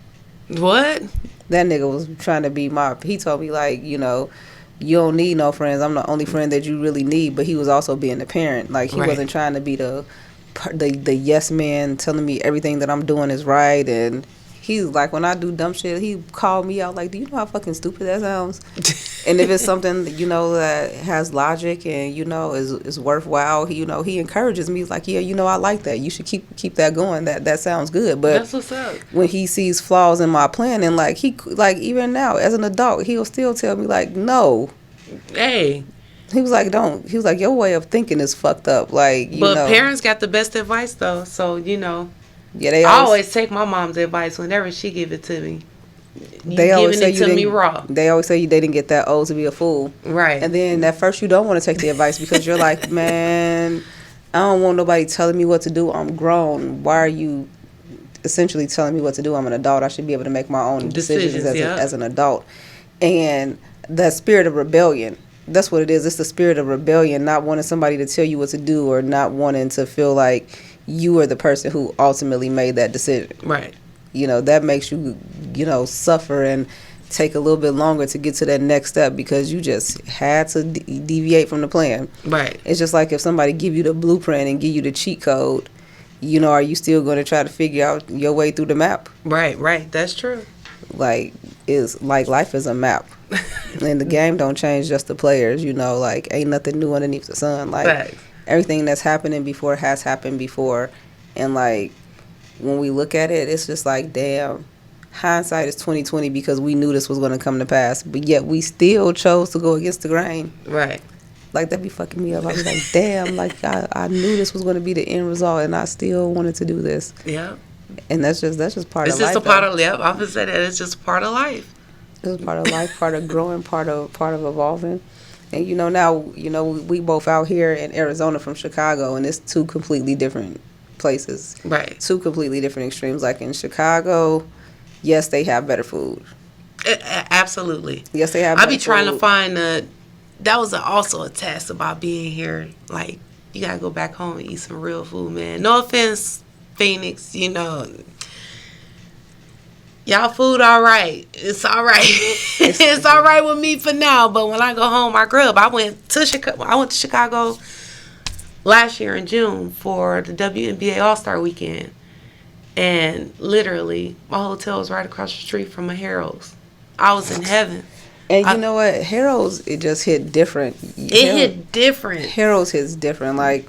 What? That nigga was trying to be he told me, like, you know, you don't need no friends. I'm the only friend that you really need. But he was also being a parent. Like, he wasn't trying to be the yes man telling me everything that I'm doing is right. And he's like, when I do dumb shit, he called me out like, do you know how fucking stupid that sounds? And if it's something, that has logic and, is worthwhile, he encourages me. He's like, yeah, I like that. You should keep that going. That sounds good. But that's what's up. When he sees flaws in my plan, and like even now as an adult, he'll still tell me like, no. Hey. He was like, don't. He was like, your way of thinking is fucked up. Like, But parents got the best advice though, so Yeah, I always take my mom's advice whenever she give it to me. They always say it to me raw. They always say they didn't get that old to be a fool. Right. And then at first you don't want to take the advice because you're like, man, I don't want nobody telling me what to do. I'm grown. Why are you essentially telling me what to do? I'm an adult. I should be able to make my own decisions as an adult. And that spirit of rebellion, that's what it is. It's the spirit of rebellion, not wanting somebody to tell you what to do or not wanting to feel like you are the person who ultimately made that decision. Right. That makes you, suffer and take a little bit longer to get to that next step because you just had to deviate from the plan. Right. It's just like if somebody give you the blueprint and give you the cheat code, are you still going to try to figure out your way through the map? Right. That's true. Like life is a map. And the game don't change just the players, like ain't nothing new underneath the sun. Like Facts. Everything that's happening before has happened before. And like when we look at it, it's just like, damn, hindsight is 20/20 because we knew this was going to come to pass, but yet we still chose to go against the grain. Right. Like that be fucking me up. I was like, damn, like I knew this was going to be the end result, and I still wanted to do this. Yeah. And that's just part of life. It's just a part of life. I would say that it's just part of life. It's part of life, part of growing, part of evolving. And now we both out here in Arizona from Chicago, and it's two completely different places. Right. Two completely different extremes. Like in Chicago, yes, they have better food. Absolutely. Yes, they have. I be trying to find that was also a test about being here. Like you gotta go back home and eat some real food, man. No offense, Phoenix. Y'all food all right. It's all right. It's all right with me for now. But when I go home, I grub. I went to Chicago last year in June for the WNBA All-Star Weekend. And literally, my hotel was right across the street from a Harold's. I was in heaven. And you know what? Harold's, it just hit different. Hit different. Harold's hits different. Like,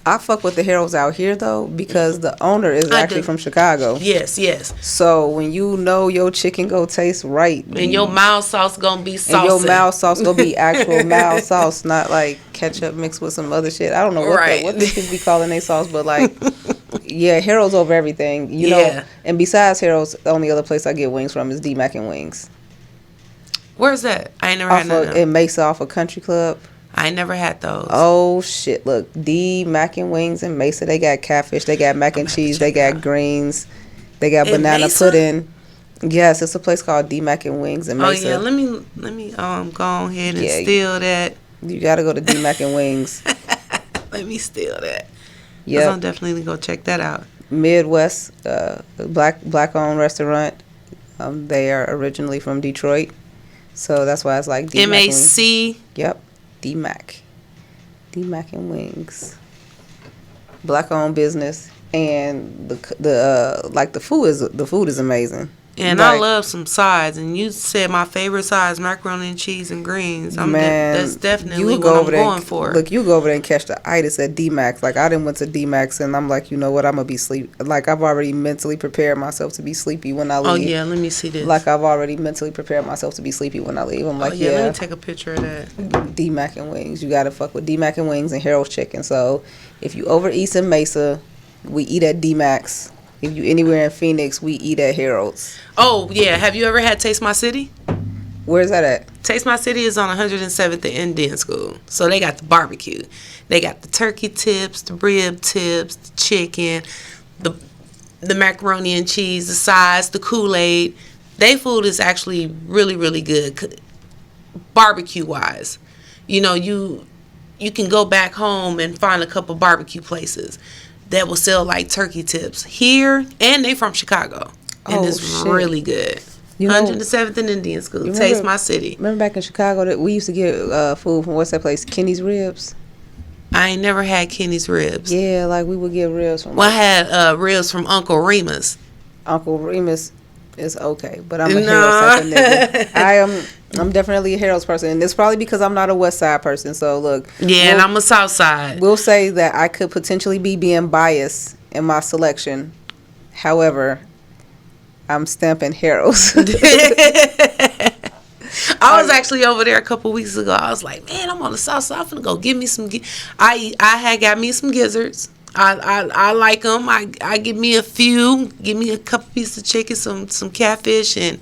I fuck with the Harold's out here, though, because the owner is actually from Chicago. Yes. So, when your chicken go taste right. And your mild sauce gonna be saucy. And your mild sauce gonna be actual mild sauce, not like ketchup mixed with some other shit. I don't know what they could be calling their sauce, but like, yeah, Harold's over everything. You know, and besides Harold's, the only other place I get wings from is Dymond and Wings. Where's that? I ain't never had none. In Mesa off a Country Club. I ain't never had those. Oh shit! Look, Mac and Wings in Mesa. They got catfish. They got mac and cheese. They got greens. They got banana pudding. Yes, it's a place called Mac and Wings in Mesa. Oh yeah, let me go ahead and steal that. You gotta go to Mac and Wings. Let me steal that. Yeah, I'm definitely gonna go check that out. Midwest, black owned restaurant. They are originally from Detroit, so that's why it's like MAC. Yep. Dmac and Wings, black owned business, and the food is amazing. And I love some sides. And you said my favorite sides, macaroni and cheese and greens. That's definitely what I'm going for. Look, you go over there and catch the itis at D-Max. Like, I done went to D-Max, and I'm like, you know what? I'm going to be sleep. Like, I've already mentally prepared myself to be sleepy when I leave. Oh, yeah. Let me see this. Like, I've already mentally prepared myself to be sleepy when I leave. I'm like, let me take a picture of that. D-Mac and Wings. You got to fuck with D-Mac and Wings and Harold's Chicken. So, if you over east in Mesa, we eat at D-Max. If you anywhere in Phoenix, we eat at Harold's. Oh, yeah. Have you ever had Taste My City? Where's that at? Taste My City is on 107th and Indian School. So they got the barbecue. They got the turkey tips, the rib tips, the chicken, the macaroni and cheese, the sides, the Kool-Aid. They food is actually really, really good barbecue-wise. You know, you can go back home and find a couple barbecue places that will sell like turkey tips here, and they from Chicago, and it's really good. 107th and Indian School. Taste My City. Remember back in Chicago that we used to get food from what's that place? Kenny's Ribs. I ain't never had Kenny's Ribs. Yeah, like we would get ribs from. Well, I had ribs from Uncle Remus. Uncle Remus is okay, but I'm a Harold's type of nigga. I'm definitely a Harold's person, and it's probably because I'm not a West Side person. So look, and I'm a South Side. We'll say that I could potentially be being biased in my selection. However, I'm stamping Harold's. I was actually over there a couple weeks ago. I was like, man, I'm on the South Side. I'm finna go get me some. I had got me some gizzards. I like them. I give me a few. Give me a couple pieces of chicken, some catfish, and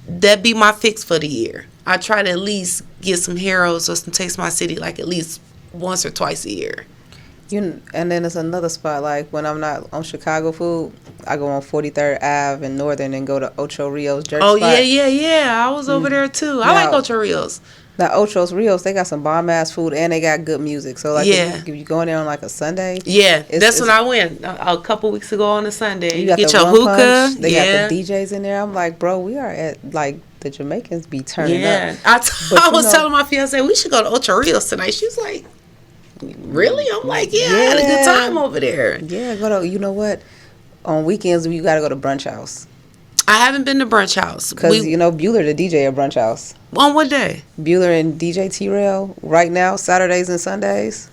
that be my fix for the year. I try to at least get some Harold's or some Taste My City like at least once or twice a year. And then there's another spot, like when I'm not on Chicago food, I go on 43rd Ave in Northern and go to Ocho Rios jerk spot. Yeah. I was over there too. I like Ocho Rios. Now Ocho Rios, they got some bomb ass food and they got good music. So like if you go in there on like a Sunday, that's when I went a couple weeks ago on a Sunday. You got get the your hookah. They got the DJs in there. I'm like, bro, we are at like the Jamaicans be turning up. I was telling my fiance we should go to Ocho Rios tonight. She's like, really? I'm like, I had a good time over there. Yeah, go to, you know what? On weekends, you got to go to Brunch House. I haven't been to Brunch House. Because, Bueller, the DJ at Brunch House. On what day? Bueller and DJ T-Rail, right now, Saturdays and Sundays.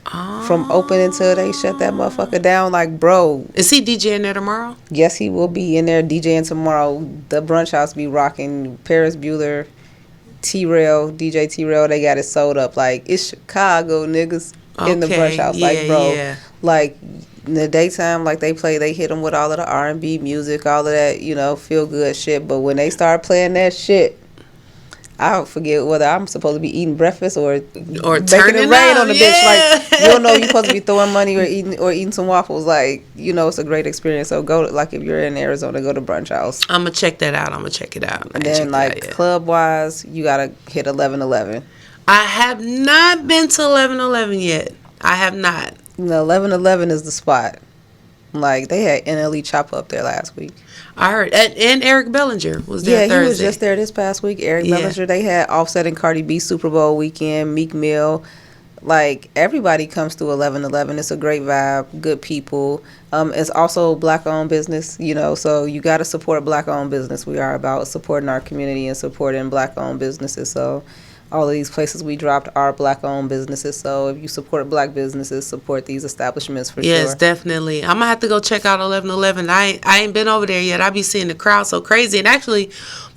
From open until they shut that motherfucker down. Like, bro. Is he DJing there tomorrow? Yes, he will be in there DJing tomorrow. The Brunch House be rocking. Paris Bueller, T-Rail, DJ T-Rail, they got it sold up. Like, it's Chicago niggas in the Brunch House. Like, bro, like, in the daytime, like, they hit them with all of the R&B music, all of that, feel good shit. But when they start playing that shit, I forget whether I'm supposed to be eating breakfast or making it rain on the bitch. Like, you don't know you're supposed to be throwing money or eating some waffles. Like, it's a great experience. So go, like, if you're in Arizona, go to Brunch House. I'm gonna check that out. I'm gonna check it out. And then, like, club wise, you gotta hit 1111. I have not been to 1111 yet. I have not. 1111 is the spot. Like, they had NLE Chopper up there last week. I heard. And Eric Bellinger was there Thursday. Yeah, he was just there this past week. Eric Bellinger. They had Offset and Cardi B Super Bowl weekend, Meek Mill. Like, everybody comes to 1111. It's a great vibe, good people. It's also black-owned business, so you got to support black-owned business. We are about supporting our community and supporting black-owned businesses, so all of these places we dropped are black-owned businesses. So if you support black businesses, support these establishments for sure. Yes, definitely. I'm going to have to go check out 1111. I ain't been over there yet. I be seeing the crowd so crazy. And actually,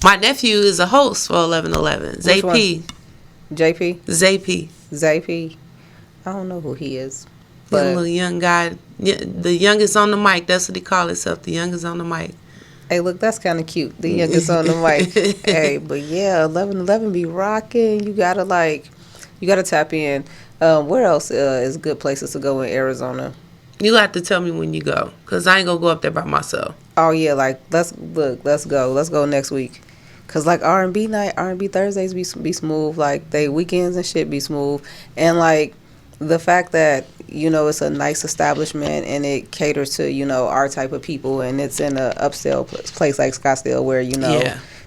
my nephew is a host for 1111. JP? JP. Zappy. I don't know who he is. But little young guy. The youngest on the mic. That's what he call himself. The youngest on the mic. Hey, look, that's kind of cute. The youngest on the mic. Hey, but yeah, 1111 be rocking. You gotta tap in. Where else is good places to go in Arizona? You have to tell me when you go, cause I ain't gonna go up there by myself. Oh yeah, like let's go next week. Cause like R&B night, R&B Thursdays be smooth. Like they weekends and shit be smooth, and like the fact that it's a nice establishment and it caters to our type of people, and it's in a upscale place like Scottsdale where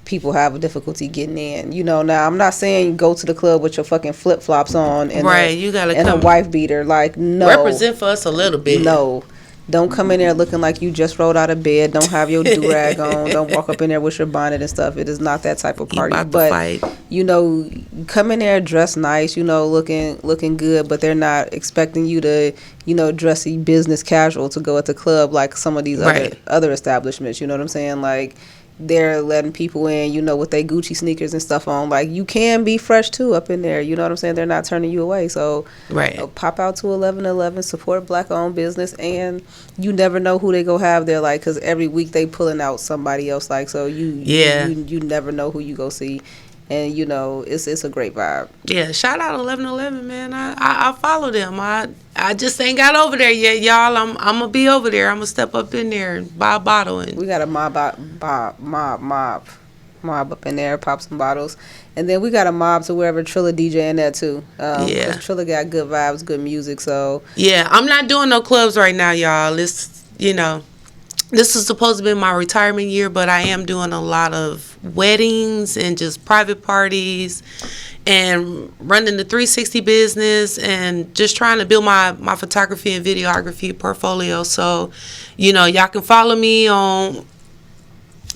people have difficulty getting in. Now I'm not saying go to the club with your fucking flip flops on and you gotta and come a wife beater. Like, no, represent for us a little bit. No. Don't come in there looking like you just rolled out of bed. Don't have your do-rag on. Don't walk up in there with your bonnet and stuff. It is not that type of party. But, come in there dressed nice, looking good, but they're not expecting you to, dressy business casual to go at the club like some of these other establishments. You know what I'm saying? Like, they're letting people in, with their Gucci sneakers and stuff on. Like, you can be fresh, too, up in there. You know what I'm saying? They're not turning you away. So, pop out to 1111, support black-owned business, and you never know who they go have there, like, because every week they pulling out somebody else, like, so you never know who you go see. And, it's a great vibe. Yeah, shout out 1111, man. I follow them. I just ain't got over there yet, y'all. I'm going to be over there. I'm going to step up in there and buy a bottle. And we got a mob up in there, pop some bottles. And then we got a mob to wherever Trilla DJing at, too. Trilla got good vibes, good music, so. Yeah, I'm not doing no clubs right now, y'all. It's, this is supposed to be my retirement year, but I am doing a lot of weddings and just private parties and running the 360 business and just trying to build my photography and videography portfolio. So, y'all can follow me on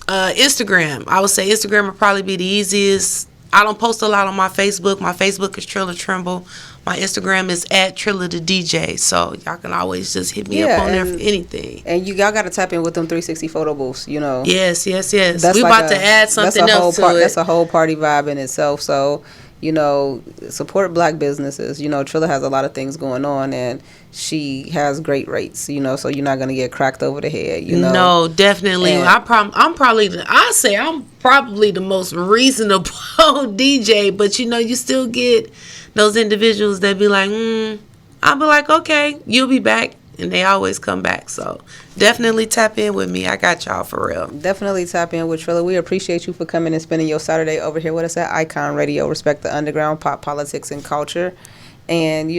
Instagram. I would say Instagram would probably be the easiest. I don't post a lot on my Facebook. My Facebook is Trilla Trimble. My Instagram is at Trilla the DJ. So y'all can always just hit me up on there for anything. And y'all got to tap in with them 360 photo booths, Yes. That's We like about to add something else to it. That's a whole party vibe in itself. So, support black businesses. Trilla has a lot of things going on, and she has great rates, so you're not going to get cracked over the head, No, definitely. And I'm probably the most reasonable DJ, but you still get those individuals that be like, I'll be like, okay, you'll be back, and they always come back. So definitely tap in with me. I got y'all for real. Definitely tap in with Trilla. We appreciate you for coming and spending your Saturday over here with us at IKON Radio. Respect the underground, pop, politics, and culture. And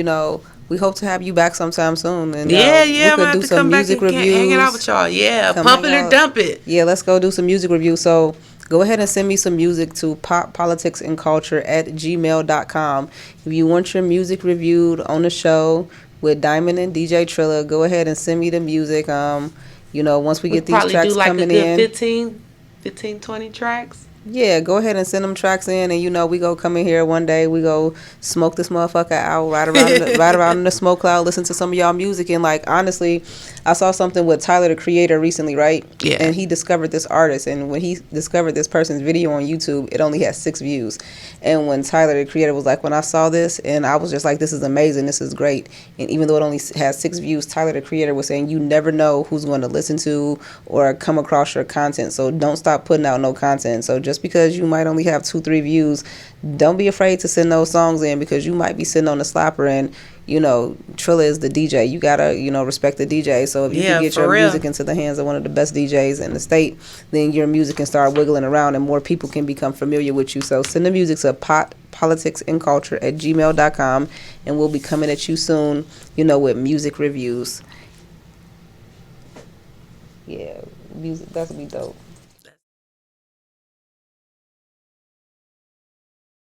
we hope to have you back sometime soon. And we could do some music reviews. Hanging out with y'all. Yeah, pump it or dump it. Yeah, let's go do some music reviews. So go ahead and send me some music to poppoliticsandculture@gmail.com. If you want your music reviewed on the show with Dymond and DJ Trilla, go ahead and send me the music. Once we get these tracks coming in, 15, 20 tracks. Yeah, go ahead and send them tracks in, and we go come in here one day, we go smoke this motherfucker out, right around in the smoke cloud, listen to some of y'all music. And honestly, I saw something with Tyler the Creator recently, right? Yeah. And he discovered this artist, and when he discovered this person's video on YouTube, it only had 6 views. And when Tyler the Creator was like, when I saw this, and I was just like, this is amazing, this is great. And even though it only had 6 views, Tyler the Creator was saying, you never know who's going to listen to or come across your content, so don't stop putting out no content. So just because you might only have 2-3 views, don't be afraid to send those songs in, because you might be sitting on the slapper, and Trilla is the DJ. You gotta respect the DJ. So if you can get your music into the hands of one of the best DJs in the state, then your music can start wiggling around and more people can become familiar with you. So send the music to politicsandculture@gmail.com, and we'll be coming at you soon, with music reviews. Yeah, music, that's gonna be dope.